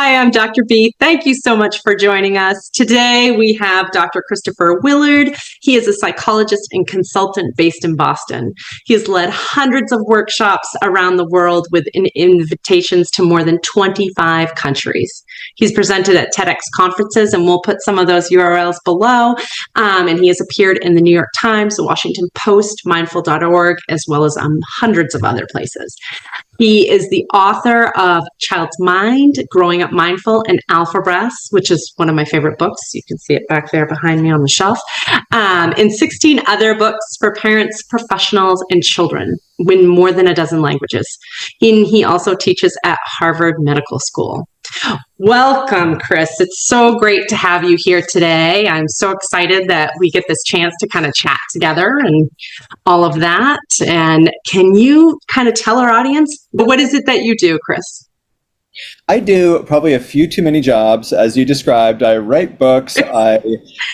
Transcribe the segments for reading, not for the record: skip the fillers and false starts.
Hi, I'm Dr. B. Thank you so much for joining us. Today we have Dr. Christopher Willard. He is a psychologist and consultant based in Boston. He has led hundreds of workshops around the world with invitations to more than 25 countries. He's presented at TEDx conferences, and we'll put some of those URLs below. And he has appeared in the New York Times, the Washington Post, mindful.org, as well as hundreds of other places. He is the author of Child's Mind, Growing Up Mindful, and Alpha Breaths, which is one of my favorite books. You can see it back there behind me on the shelf. And 16 other books for parents, professionals, and children in more than a dozen languages. He also teaches at Harvard Medical School. Welcome, Chris. It's so great to have you here today. I'm so excited that we get this chance to kind of chat together and all of that. And can you kind of tell our audience, what is it that you do, Chris? I do probably a few too many jobs, as you described. I write books. I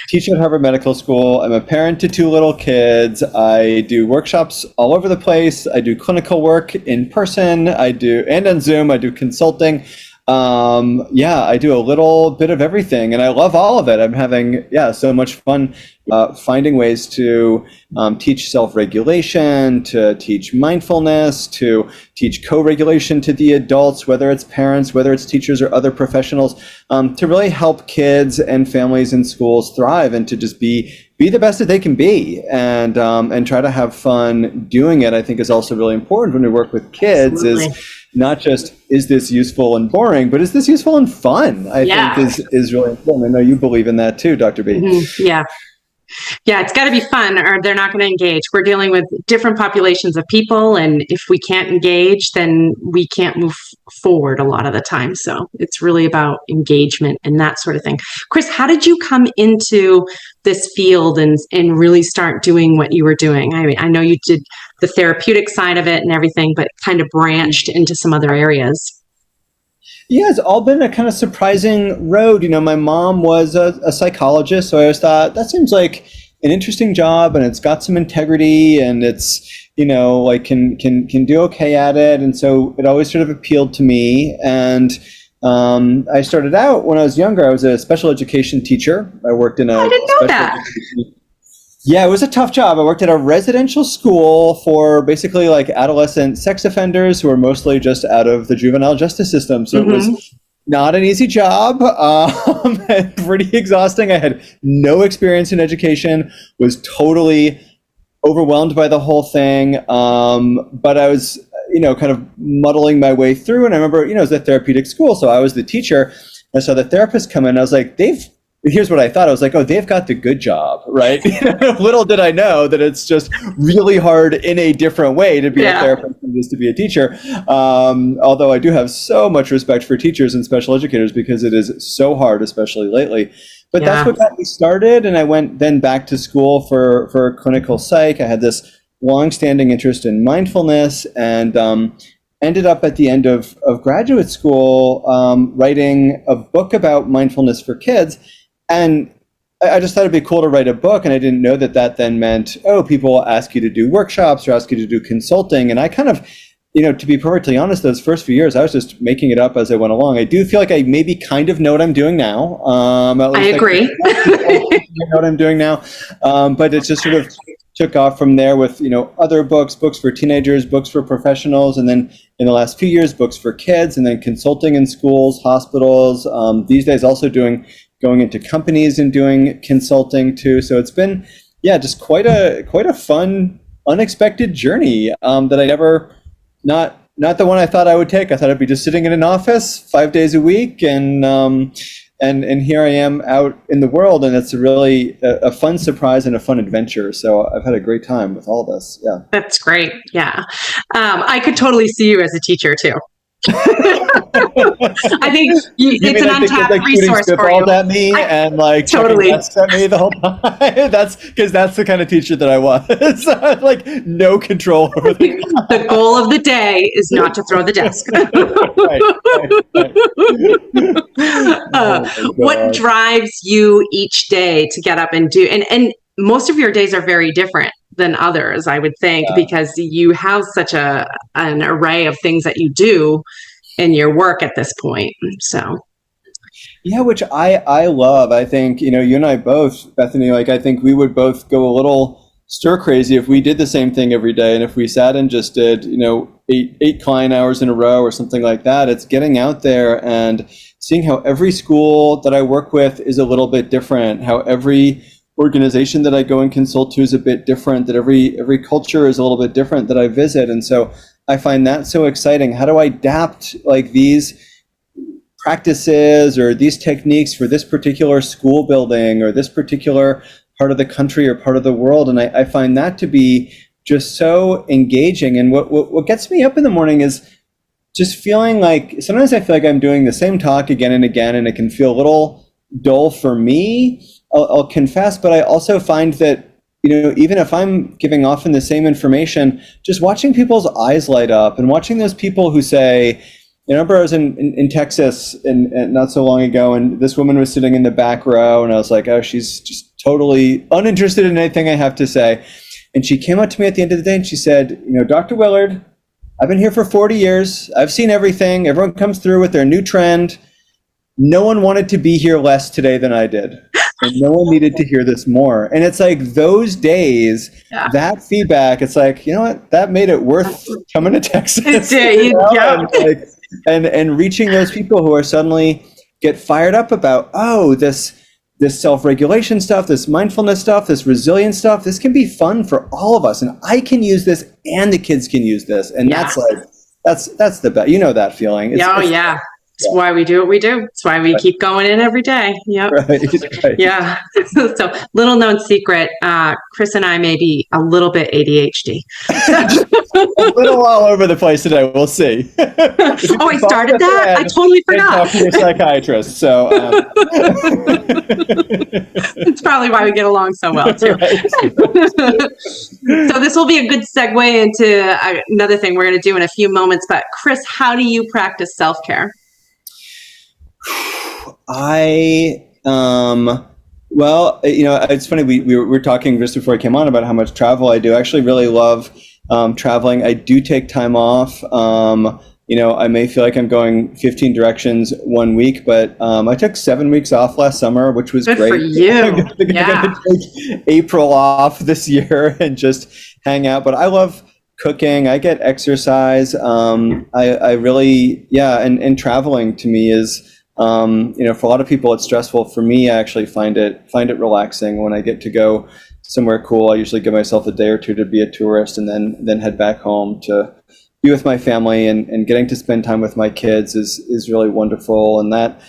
teach at Harvard Medical School. I'm a parent to 2 little kids. I do workshops all over the place. I do clinical work in person. And on Zoom. I do consulting. I do a little bit of everything, and I love all of it. I'm having, so much fun finding ways to teach self-regulation, to teach mindfulness, to teach co-regulation to the adults, whether it's parents, whether it's teachers or other professionals, to really help kids and families and schools thrive and to just be the best that they can be, and try to have fun doing it. I think is also really important when we work with kids. Absolutely. Is not just, is this useful and boring, but is this useful and fun? I think is really important. I know you believe in that too, Dr. B. Mm-hmm. Yeah, it's got to be fun or they're not going to engage. We're dealing with different populations of people, and if we can't engage, then we can't move forward a lot of the time. So it's really about engagement and that sort of thing. Chris, how did you come into this field and really start doing what you were doing? I mean, I know you did the therapeutic side of it and everything, but kind of branched into some other areas. Yeah, it's all been a kind of surprising road. You know, my mom was a psychologist, so I always thought that seems like an interesting job, and it's got some integrity, and it's, can do okay at it, and so it always sort of appealed to me. And I started out when I was younger. I was a special education teacher. I worked in I didn't know that. Yeah, it was a tough job. I worked at a residential school for basically like adolescent sex offenders who were mostly just out of the juvenile justice system. So It was not an easy job, and pretty exhausting. I had no experience in education, was totally overwhelmed by the whole thing. But I was, kind of muddling my way through. And I remember, it was a therapeutic school, so I was the teacher. I saw the therapist come in, and I was like, here's what I thought. I was like, oh, they've got the good job, right? Little did I know that it's just really hard in a different way to be a therapist than it is to be a teacher. Although I do have so much respect for teachers and special educators because it is so hard, especially lately. But that's what got me started. And I went then back to school for clinical psych. I had this longstanding interest in mindfulness, and ended up at the end of graduate school writing a book about mindfulness for kids. And I just thought it'd be cool to write a book, and I didn't know that then meant, people ask you to do workshops or ask you to do consulting. And I kind of, to be perfectly honest, those first few years, I was just making it up as I went along. I do feel like I maybe kind of know what I'm doing now. At least I agree. I know what I'm doing now. But it's just sort of took off from there with, other books for teenagers, books for professionals, and then in the last few years, books for kids, and then consulting in schools, hospitals. These days also going into companies and doing consulting too. So it's been, just quite a fun, unexpected journey that I never, not the one I thought I would take. I thought I'd be just sitting in an office 5 days a week, and here I am out in the world, and it's really a fun surprise and a fun adventure. So I've had a great time with all this. Yeah, that's great. Yeah, I could totally see you as a teacher too. I think it's an untapped resource for you. At me and like totally at me the whole time. That's because that's the kind of teacher that I was. Like no control over the goal of the day is not to throw the desk. Right. What drives you each day to get up and do? And most of your days are very different than others, I would think, because you have such an array of things that you do in your work at this point. So Yeah, which I love. I think, you and I both, Bethany, like I think we would both go a little stir crazy if we did the same thing every day. And if we sat and just did, eight client hours in a row or something like that. It's getting out there and seeing how every school that I work with is a little bit different, how every organization that I go and consult to is a bit different, that every culture is a little bit different that I visit. And so I find that so exciting. How do I adapt like these practices or these techniques for this particular school building or this particular part of the country or part of the world? And I find that to be just so engaging. And what gets me up in the morning is just feeling like, sometimes I feel like I'm doing the same talk again and again, and it can feel a little dull for me, I'll confess, but I also find that, even if I'm giving often the same information, just watching people's eyes light up and watching those people who say, I remember I was in Texas and not so long ago, and this woman was sitting in the back row, and I was like, oh, she's just totally uninterested in anything I have to say. And she came up to me at the end of the day and she said, Dr. Willard, I've been here for 40 years. I've seen everything. Everyone comes through with their new trend. No one wanted to be here less today than I did. And no one needed to hear this more. And it's like those days, that feedback, it's like, you know what, that made it worth coming to Texas. And reaching those people who are suddenly get fired up about, this self-regulation stuff, this mindfulness stuff, this resilience stuff, this can be fun for all of us. And I can use this and the kids can use this. And that's the best. That feeling. It's why we do what we do. It's why we keep going in every day. Yep. Right. Yeah. So little known secret, Chris and I may be a little bit ADHD. A little all over the place today. We'll see. Oh, I started that? I totally forgot. Talk to your psychiatrist. So it's probably why we get along so well too. So this will be a good segue into another thing we're going to do in a few moments. But Chris, how do you practice self-care? Well, it's funny. We were talking just before I came on about how much travel I do. I actually really love traveling. I do take time off. I may feel like I'm going 15 directions one week, but I took 7 weeks off last summer, which was good great. For you. I'm going to take April off this year and just hang out. But I love cooking. I get exercise. I really, and traveling to me is, for a lot of people it's stressful. For me, I actually find it relaxing when I get to go somewhere cool. I usually give myself a day or two to be a tourist and then head back home to be with my family, and getting to spend time with my kids is really wonderful. And that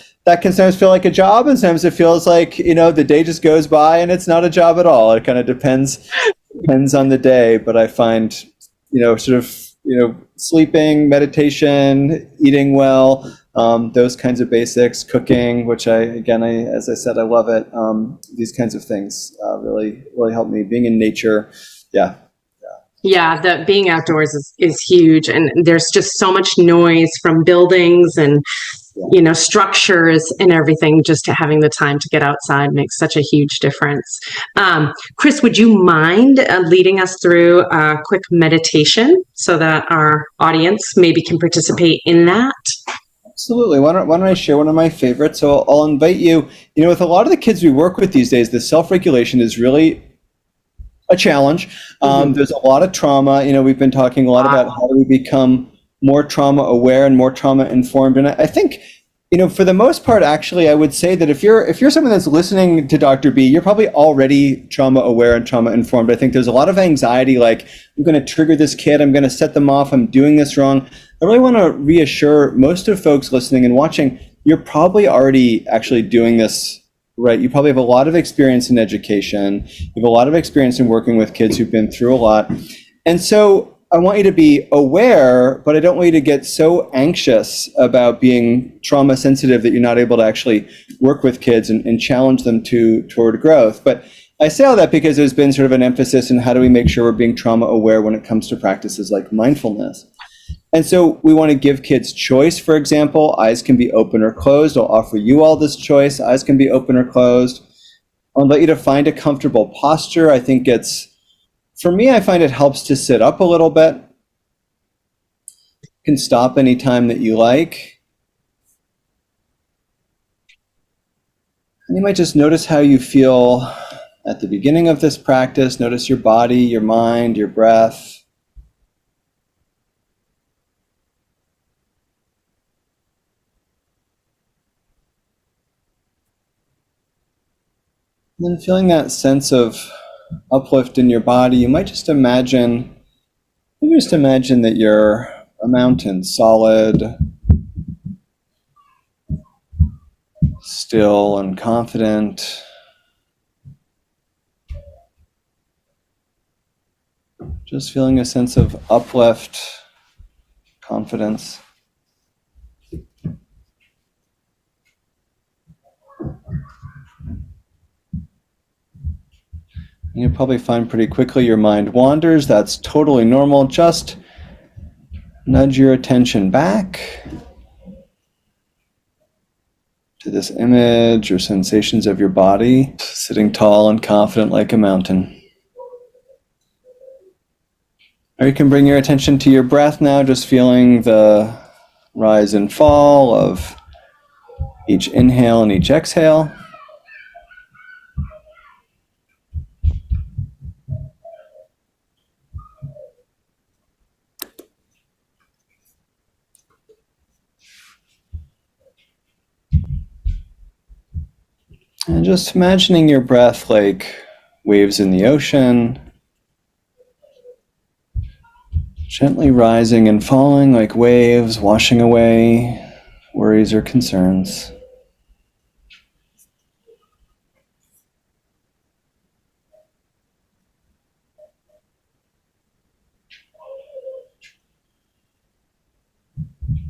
can sometimes feel like a job, and sometimes it feels like, the day just goes by and it's not a job at all. It kind of depends on the day, but I find, sleeping, meditation, eating well, those kinds of basics, cooking, which as I said, I love it. These kinds of things really help me. Being in nature, the being outdoors is huge, and there's just so much noise from buildings and structures and everything. Just having the time to get outside makes such a huge difference. Chris, would you mind leading us through a quick meditation so that our audience maybe can participate in that? Absolutely. Why don't I share one of my favorites? So I'll invite you. With a lot of the kids we work with these days, the self-regulation is really a challenge. There's a lot of trauma. We've been talking a lot about how do we become more trauma aware and more trauma informed. And I think, for the most part, actually, I would say that if you're someone that's listening to Dr. B, you're probably already trauma aware and trauma informed. I think there's a lot of anxiety, like, I'm going to trigger this kid, I'm going to set them off, I'm doing this wrong. I really want to reassure most of folks listening and watching, you're probably already actually doing this right. You probably have a lot of experience in education. You have a lot of experience in working with kids who've been through a lot. And so I want you to be aware, but I don't want you to get so anxious about being trauma sensitive that you're not able to actually work with kids and challenge them toward growth. But I say all that because there's been sort of an emphasis in how do we make sure we're being trauma aware when it comes to practices like mindfulness. And so we want to give kids choice. For example, eyes can be open or closed. I'll offer you all this choice. Eyes can be open or closed. I'll invite you to find a comfortable posture. I think for me, I find it helps to sit up a little bit. You can stop anytime that you like. And you might just notice how you feel at the beginning of this practice. Notice your body, your mind, your breath. And then feeling that sense of uplift in your body, you might just imagine that you're a mountain, solid, still and confident. Just feeling a sense of uplift, confidence. And you'll probably find pretty quickly your mind wanders. That's totally normal. Just nudge your attention back to this image or sensations of your body, sitting tall and confident like a mountain. Or you can bring your attention to your breath now, just feeling the rise and fall of each inhale and each exhale. And just imagining your breath like waves in the ocean, gently rising and falling like waves, washing away worries or concerns.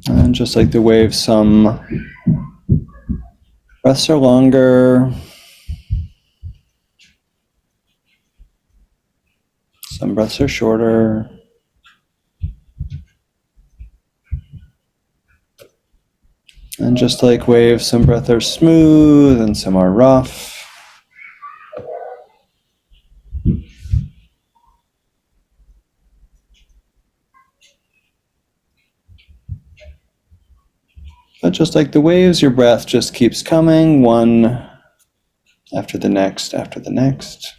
And just like the waves, some breaths are longer, some breaths are shorter. And just like waves, some breaths are smooth and some are rough. But just like the waves, your breath just keeps coming, one after the next, after the next.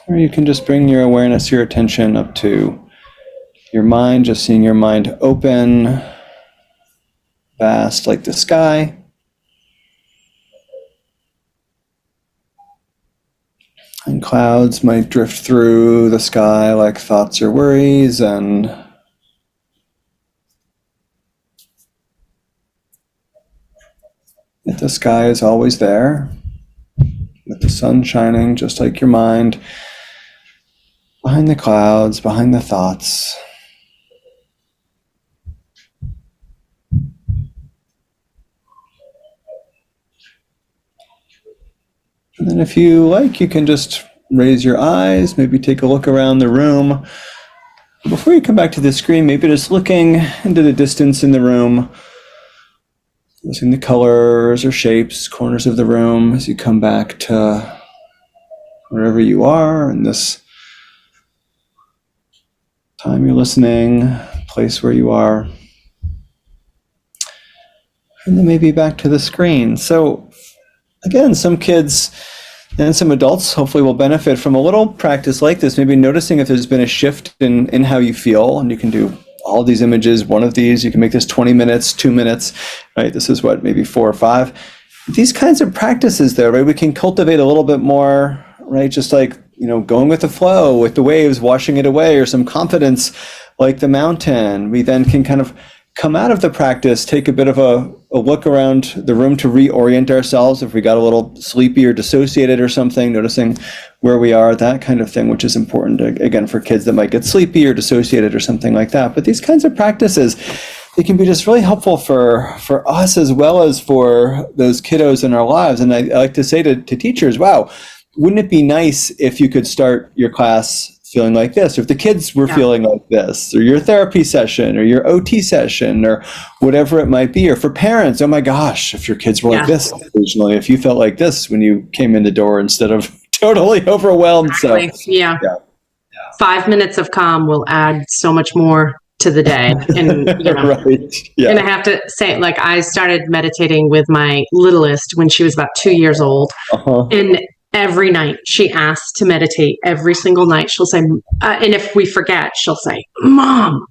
Or you can just bring your awareness, your attention up to your mind, just seeing your mind open, vast like the sky. And clouds might drift through the sky like thoughts or worries, and yet the sky is always there, with the sun shining just like your mind, behind the clouds, behind the thoughts. And then if you like, you can just raise your eyes, maybe take a look around the room. Before you come back to the screen, maybe just looking into the distance in the room, noticing the colors or shapes, corners of the room as you come back to wherever you are in this time you're listening, place where you are. And then maybe back to the screen. So again, some kids and some adults hopefully will benefit from a little practice like this, maybe noticing if there's been a shift in how you feel. And you can do all these images, one of these, you can make this 20 minutes, 2 minutes, right? This is what, maybe 4 or 5. These kinds of practices though, right? We can cultivate a little bit more, right? Just like, going with the flow, with the waves, washing it away, or some confidence like the mountain. We then can kind of come out of the practice, take a bit of a look around the room to reorient ourselves if we got a little sleepy or dissociated or something, noticing where we are, that kind of thing, which is important, again, for kids that might get sleepy or dissociated or something like that. But these kinds of practices, they can be just really helpful for us as well as for those kiddos in our lives. And I like to say to teachers, wow, wouldn't it be nice if you could start your class feeling like this, or if the kids were feeling like this, or your therapy session or your OT session or whatever it might be, or for parents, oh my gosh, if your kids were like this occasionally, if you felt like this when you came in the door instead of totally overwhelmed. Exactly. So 5 minutes of calm will add so much more. to the day. And, Right. Yeah. and I have to say, like, I started meditating with my littlest when she was about 2 years old. And every night she asks to meditate. Every single night she'll say, and if we forget, she'll say, Mom,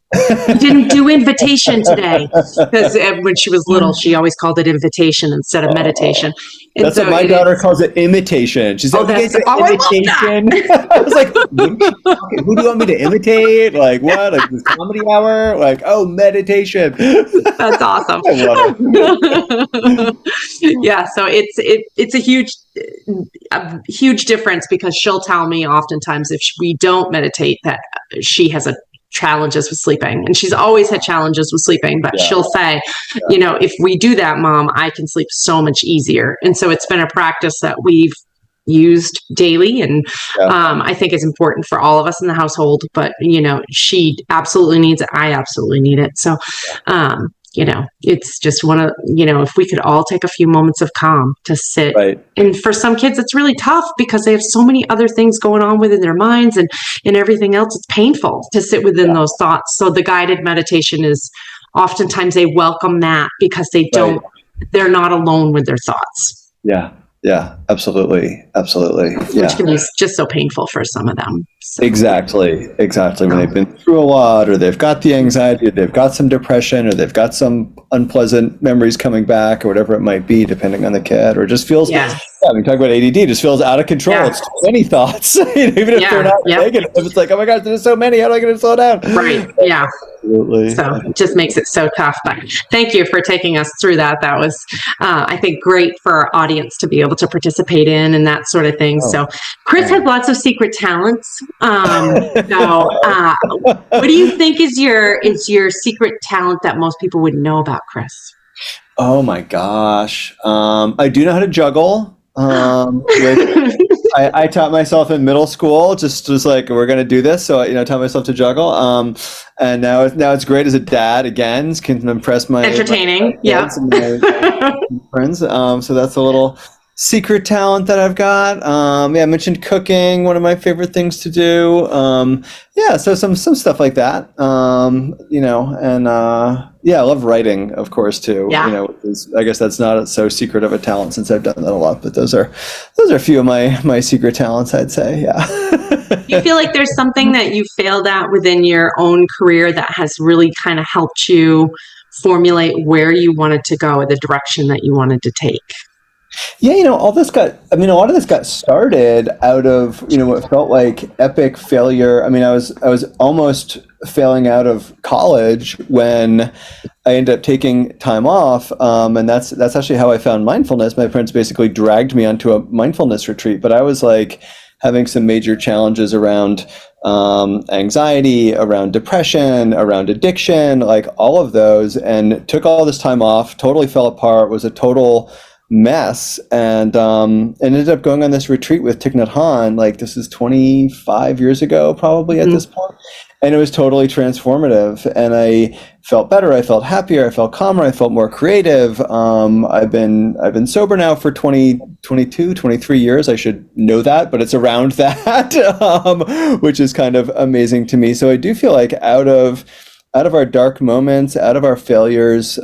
you didn't do invitation today. Because when she was little, she always called it invitation instead of meditation. And that's what my daughter calls it, imitation. She's like, imitation. I was like, who do you want me to imitate? Like what? Like this comedy hour? Like, oh, meditation. That's awesome. I love it. Yeah, so it's a huge difference, because she'll tell me oftentimes if we don't meditate that she has challenges with sleeping, and she's always had challenges with sleeping, but she'll say, if we do that, Mom, I can sleep so much easier. And so it's been a practice that we've used daily, and I think it's important for all of us in the household, but she absolutely needs it. I absolutely need it. So it's just if we could all take a few moments of calm to sit. Right. And for some kids, it's really tough because they have so many other things going on within their minds and everything else. It's painful to sit within those thoughts. So the guided meditation is oftentimes they welcome that, because they're not alone with their thoughts. Yeah. Yeah, absolutely. Yeah. Which can be just so painful for some of them. So. Exactly. When they've been through a lot, or they've got the anxiety, or they've got some depression, or they've got some unpleasant memories coming back, or whatever it might be, depending on the kid, or just feels, we talk about ADD, just feels out of control. Yeah. It's too many thoughts, even if they're not negative. It's like, oh my gosh, there's so many. How am I going to slow down? Right. Yeah. Absolutely. So it just makes it so tough. But thank you for taking us through that. That was, I think, great for our audience to be able to participate in and that sort of thing. So Chris has lots of secret talents. What do you think is your secret talent that most people wouldn't know about Chris? Oh my gosh. I do know how to juggle. I taught myself in middle school, just like, we're going to do this. So, taught myself to juggle. And now it's great as a dad, again, can impress my entertaining. My friends. So that's a little secret talent that I've got. I mentioned cooking, one of my favorite things to do. So some stuff like that. I love writing, of course, too. Yeah. I guess that's not so secret of a talent, since I've done that a lot, but those are a few of my secret talents, I'd say. Yeah. You feel like there's something that you failed at within your own career that has really kind of helped you formulate where you wanted to go, the direction that you wanted to take? Yeah, a lot of this got started out of, what felt like epic failure. I was almost failing out of college when I ended up taking time off. And that's actually how I found mindfulness. My friends basically dragged me onto a mindfulness retreat, but I was like having some major challenges around anxiety, around depression, around addiction, like all of those, and took all this time off, totally fell apart, was a total mess, and ended up going on this retreat with Thich Nhat Hanh. Like, this is 25 years ago, probably at this point. And it was totally transformative. And I felt better. I felt happier. I felt calmer. I felt more creative. I've been sober now for 22, 23 years. I should know that, but it's around that, which is kind of amazing to me. So I do feel like out of our dark moments, out of our failures,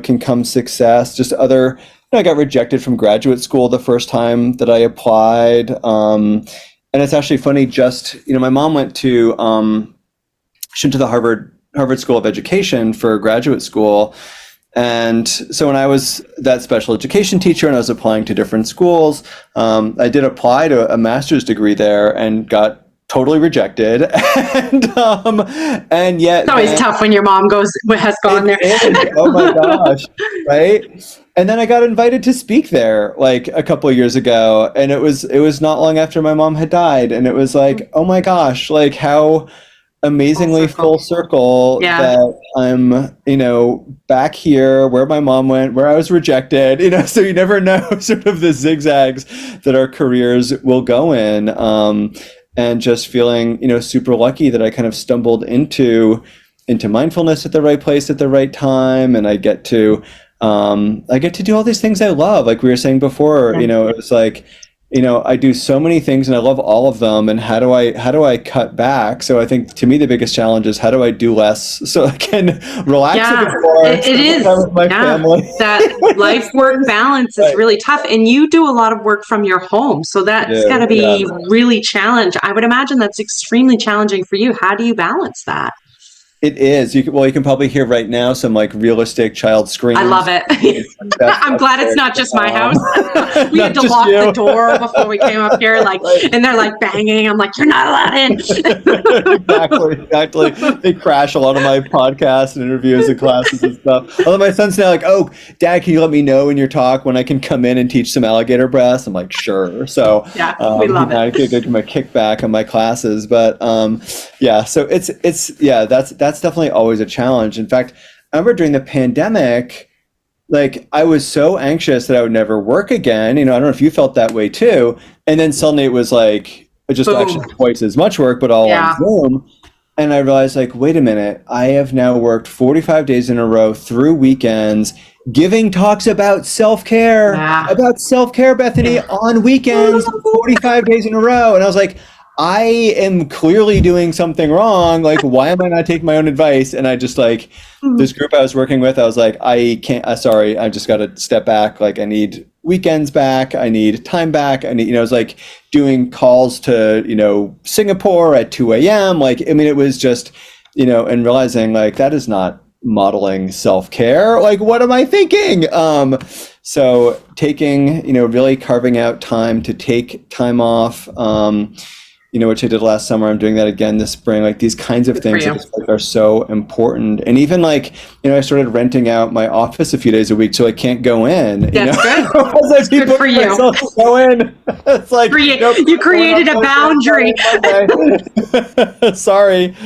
can come success. Just other, I got rejected from graduate school the first time that I applied. And it's actually funny, my mom went to the Harvard School of Education for graduate school. And so when I was that special education teacher and I was applying to different schools, I did apply to a master's degree there and got totally rejected. And yet it's always tough when your mom has gone there. Oh my gosh. Right. And then I got invited to speak there like a couple of years ago, and it was not long after my mom had died, and it was like, oh my gosh, like how amazingly full circle that I'm, back here where my mom went, where I was rejected, so you never know sort of the zigzags that our careers will go in. And just feeling, super lucky that I kind of stumbled into mindfulness at the right place at the right time. And I get to do all these things I love. Like we were saying before, it was like, I do so many things and I love all of them. And how do I cut back? So I think to me, the biggest challenge is how do I do less so I can relax a bit more, it is with my family. That life work balance is really tough. And you do a lot of work from your home. So that's got to be really challenging. I would imagine that's extremely challenging for you. How do you balance that? It is. You can probably hear right now some like realistic child screams. I love it. I'm glad it's not just my house. We had to lock the door before we came up here, and they're like banging. I'm like, you're not allowed in. Exactly. They crash a lot of my podcasts and interviews and classes and stuff. Although my son's now like, oh, Dad, can you let me know in your talk when I can come in and teach some alligator breaths? I'm like, sure. So we love it. I get my kickback on my classes, but so that's definitely always a challenge. In fact, I remember during the pandemic, like I was so anxious that I would never work again. I don't know if you felt that way too. And then suddenly it was like just actually twice as much work, but all on Zoom. And I realized like, wait a minute, I have now worked 45 days in a row through weekends, giving talks about self-care, Bethany, on weekends, 45 days in a row. And I was like, I am clearly doing something wrong. Like, why am I not taking my own advice? And I just like this group I was working with, I was like, I can't, sorry, I just got to step back. Like I need weekends back. I need time back. I need, I was like doing calls to, Singapore at 2 a.m. Like, I mean, it was just, and realizing like, that is not modeling self-care. Like, what am I thinking? So taking, really carving out time to take time off, which I did last summer. I'm doing that again this spring. Like these kinds of things are so important. And even like, I started renting out my office a few days a week so I can't go in. That's good. That's good for you. Go in. It's like you created a boundary. Sorry.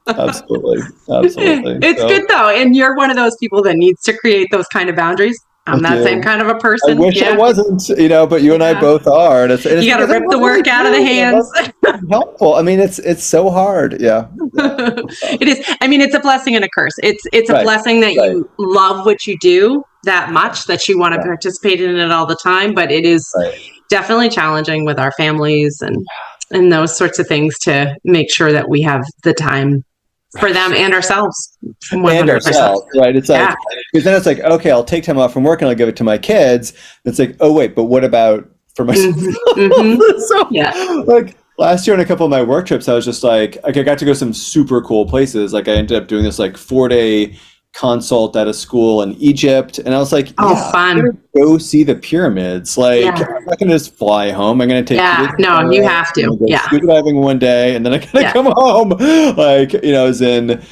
Absolutely. It's good though. And you're one of those people that needs to create those kind of boundaries. I'm that same kind of a person. I wish I wasn't, but you and I both are. And you got to rip the work out of the hands. Helpful. I mean, it's so hard. Yeah. It is. I mean, it's a blessing and a curse. It's a blessing that you love what you do that much that you want to participate in it all the time. But it is definitely challenging with our families and those sorts of things to make sure that we have the time for them and ourselves. 100%. And ourselves, right? It's like, because then it's like, okay, I'll take time off from work and I'll give it to my kids. It's like, oh wait, but what about for myself? Like last year on a couple of my work trips, I was just like, I got to go some super cool places. Like I ended up doing this like 4-day consult at a school in Egypt. And I was like, fun. I'm gonna go see the pyramids. Like I'm not going to just fly home. I'm going to take you have to. Scuba diving one day and then I got to come home. Like, I was in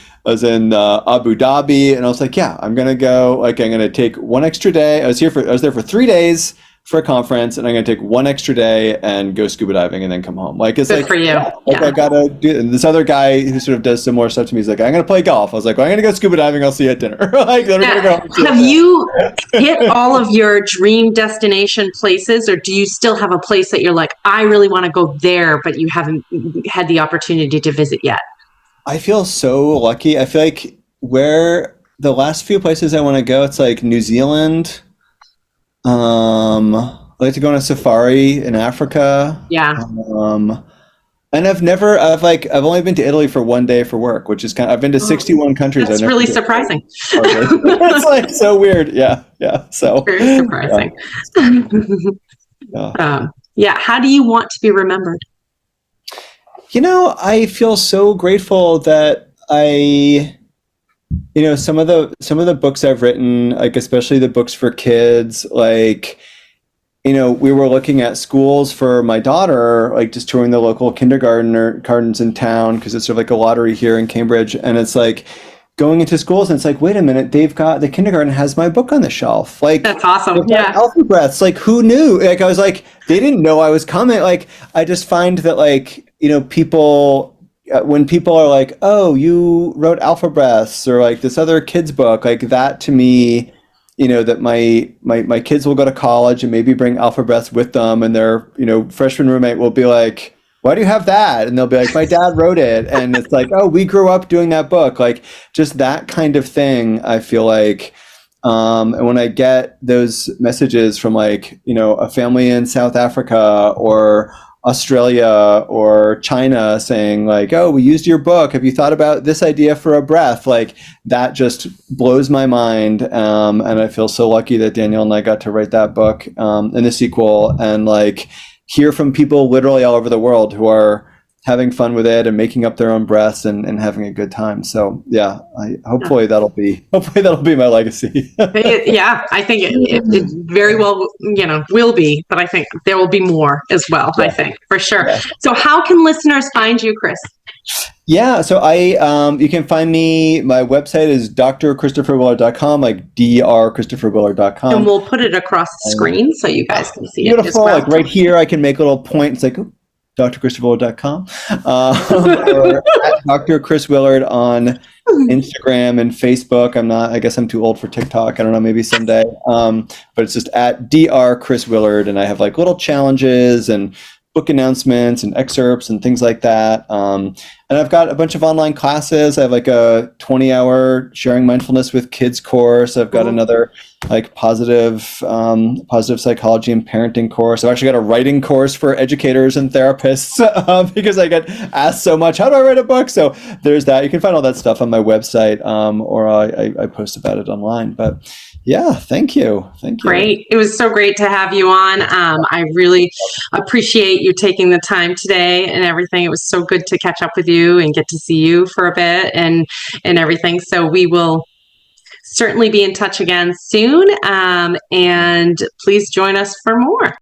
Abu Dhabi and I was like, I'm going to go, like, I'm going to take one extra day. I was there for 3 days for a conference and I'm going to take one extra day and go scuba diving and then come home. Like, it's good for you. I got to do, and this other guy who sort of does similar stuff to me, he's like, I'm going to play golf. I was like, well, I'm going to go scuba diving. I'll see you at dinner. Like, then we're going to go. Have you hit all of your dream destination places, or do you still have a place that you're like, I really want to go there, but you haven't had the opportunity to visit yet? I feel so lucky. I feel like where the last few places I want to go, it's like New Zealand. I like to go on a safari in Africa. And I've only been to Italy for 1 day for work, which is I've been to 61 countries. That's really surprising. It's like so weird. Yeah. So very surprising. How do you want to be remembered? I feel so grateful that some of the books I've written, like especially the books for kids, like, we were looking at schools for my daughter, like just touring the local kindergartens in town, because it's sort of like a lottery here in Cambridge. And it's like going into schools and it's like, wait a minute, the kindergarten has my book on the shelf. Like, that's awesome. Alpha breaths. Like, who knew? Like, I was like, they didn't know I was coming. Like, I just find that like, people, when people are like, oh, you wrote Alpha Breaths or like this other kid's book, like that to me, that my kids will go to college and maybe bring Alpha Breaths with them, and their, freshman roommate will be like, why do you have that? And they'll be like, my dad wrote it. And it's like, oh, we grew up doing that book. Like just that kind of thing, I feel like And when I get those messages from like, a family in South Africa or Australia or China saying like, oh, we used your book. Have you thought about this idea for a breath? Like that just blows my mind. And I feel so lucky that Daniel and I got to write that book and the sequel and like hear from people literally all over the world who are having fun with it and making up their own breaths and having a good time. So yeah, hopefully that'll be my legacy. Yeah, I think it very well, will be, but I think there will be more as well. Yeah. I think for sure. Yeah. So how can listeners find you, Chris? Yeah, so you can find me. My website is drchristopherwillard.com, like drchristopherwillard.com. And we'll put it across the screen so you guys can see it as well. Like right here, I can make a little point. It's like drchristopherwillard.com or at Dr. Chris Willard on Instagram and Facebook. I guess I'm too old for TikTok. I don't know, maybe someday. But it's just at Dr. Chris Willard, and I have like little challenges and book announcements and excerpts and things like that. And I've got a bunch of online classes. I have like a 20-hour sharing mindfulness with kids course. I've got another like positive psychology and parenting course. I've actually got a writing course for educators and therapists because I get asked so much, how do I write a book? So there's that. You can find all that stuff on my website or I post about it online. But yeah, thank you. Great. It was so great to have you on. I really appreciate you taking the time today and everything. It was so good to catch up with you and get to see you for a bit and everything. So we will certainly be in touch again soon. And please join us for more.